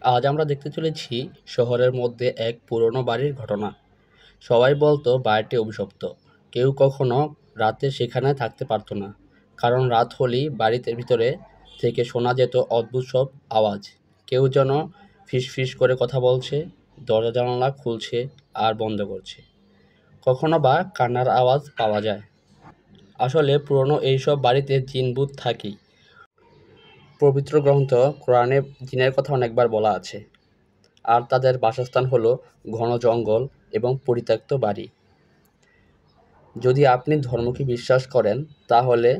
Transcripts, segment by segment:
আজ আমরা দেখতে চলেছি শহরের মধ্যে এক পুরনো বাড়ির ঘটনা। সবাই বলতো বাড়িটি অভিশপ্ত। কেউ কখনো রাতে সেখানে থাকতে পারতো না, কারণ রাত হলেই বাড়িতে ভিতরে থেকে শোনা যেত অদ্ভুত সব আওয়াজ। কেউ যেন ফিস ফিস করে কথা বলছে, দরজা জানালা খুলছে আর বন্ধ করছে। কখনো বা কান্নার আওয়াজ পাওয়া যায়। আসলে পুরনো এইসব বাড়িতে জিন-ভূত থাকেই। পবিত্র গ্রন্থ কোরআনে জিনের কথা অনেকবার বলা আছে। আর তাদের বাসস্থান হলো ঘন জঙ্গল এবং পরিত্যক্ত বাড়ি। যদি আপনি ধর্মকে বিশ্বাস করেন, তাহলে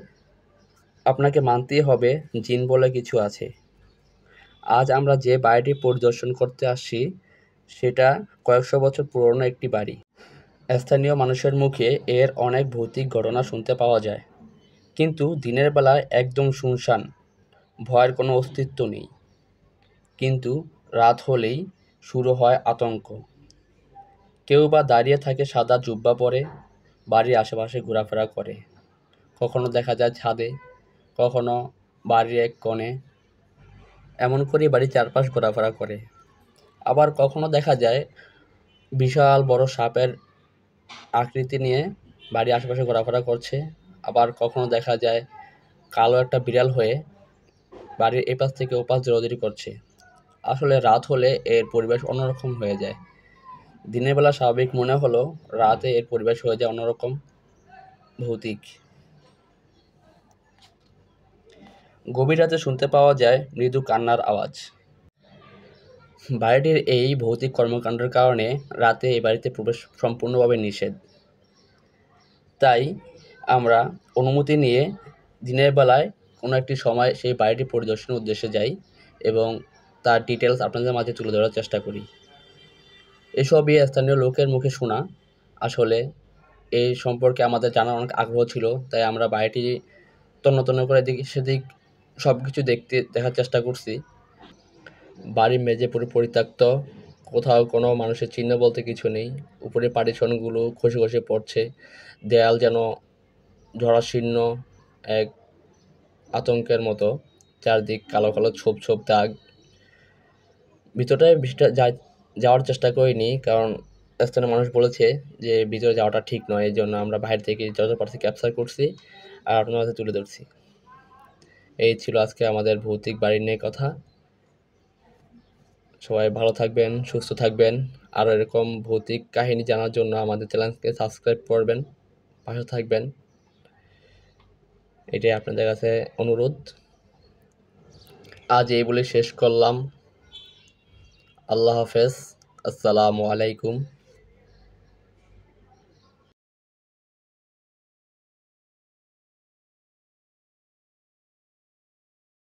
আপনাকে মানতেই হবে জিন বলে কিছু আছে। আজ আমরা যে বাড়িটি পরিদর্শন করতে আসছি, সেটা কয়েকশো বছর পুরনো একটি বাড়ি। স্থানীয় মানুষের মুখে এর অনেক ভৌতিক ঘটনা শুনতে পাওয়া যায়, কিন্তু দিনের বেলায় একদম শুনশান, ভয়ের কোনো অস্তিত্ব নেই। কিন্তু রাত হলেই শুরু হয় আতঙ্ক। কেউ বা দাঁড়িয়ে থাকে সাদা জুব্বা পরে, বাড়ির আশেপাশে ঘোরাফেরা করে। কখনো দেখা যায় ছাদে, কখনো বাড়ির এক কোণে। এমন করেই বাড়ির চারপাশ ঘোরাফেরা করে। আবার কখনো দেখা যায় বিশাল বড় সাপের আকৃতি নিয়ে বাড়ির আশেপাশে ঘোরাফেরা করছে। আবার কখনো দেখা যায় কালো একটা বিড়াল হয়ে বাড়ির এপাশ থেকে ওপাশ দৌড়াদৌড়ি করছে। আসলে রাত হলে এর পরিবেশ অন্যরকম হয়ে যায়। দিনের বেলা স্বাভাবিক মনে হলেও রাতে এর পরিবেশ হয়ে যায় অন্যরকম, ভৌতিক। গভীর রাতে শুনতে পাওয়া যায় মৃদু কান্নার আওয়াজ। বাড়িটির এই ভৌতিক কর্মকাণ্ডের কারণে রাতে এই বাড়িতে প্রবেশ সম্পূর্ণভাবে নিষেধ। তাই আমরা অনুমতি নিয়ে দিনের বেলায় কোনো একটি সময় সেই বাড়িটি পরিদর্শনের উদ্দেশ্যে যাই এবং তার ডিটেলস আপনাদের মাঝে তুলে ধরার চেষ্টা করি। এসবই স্থানীয় লোকের মুখে শোনা। আসলে এই সম্পর্কে আমাদের জানার অনেক আগ্রহ ছিল, তাই আমরা বাড়িটি তন্ন তন্ন করে এদিক সেদিক সব কিছু দেখার চেষ্টা করছি। বাড়ির মেঝে পুরো পরিত্যক্ত, কোথাও কোনো মানুষের চিহ্ন বলতে কিছু নেই। উপরে পার্টিশনগুলো খসে খসে পড়ছে, দেয়াল যেন জরাশীর্ণ এক আতঙ্কের মতো, চারদিক কালো কালো ছোপ ছোপ দাগ। ভিতরটায় যাওয়ার চেষ্টা করিনি, কারণ স্থানীয় মানুষ বলেছে যে ভিতরে যাওয়াটা ঠিক নয়। এই জন্য আমরা বাইরে থেকে যত পারছি ক্যাপচার করছি আর আপনার কাছে তুলে ধরছি। এই ছিল আজকে আমাদের ভৌতিক বাড়ি নিয়ে কথা। সবাই ভালো থাকবেন, সুস্থ থাকবেন। আরও এরকম ভৌতিক কাহিনী জানার জন্য আমাদের চ্যানেলকে সাবস্ক্রাইব করবেন, পাশে থাকবেন, এটাই আপনাদের কাছে অনুরোধ। আজ এই বলে শেষ করলাম। আল্লাহ হাফেজ। আসসালামু আলাইকুম।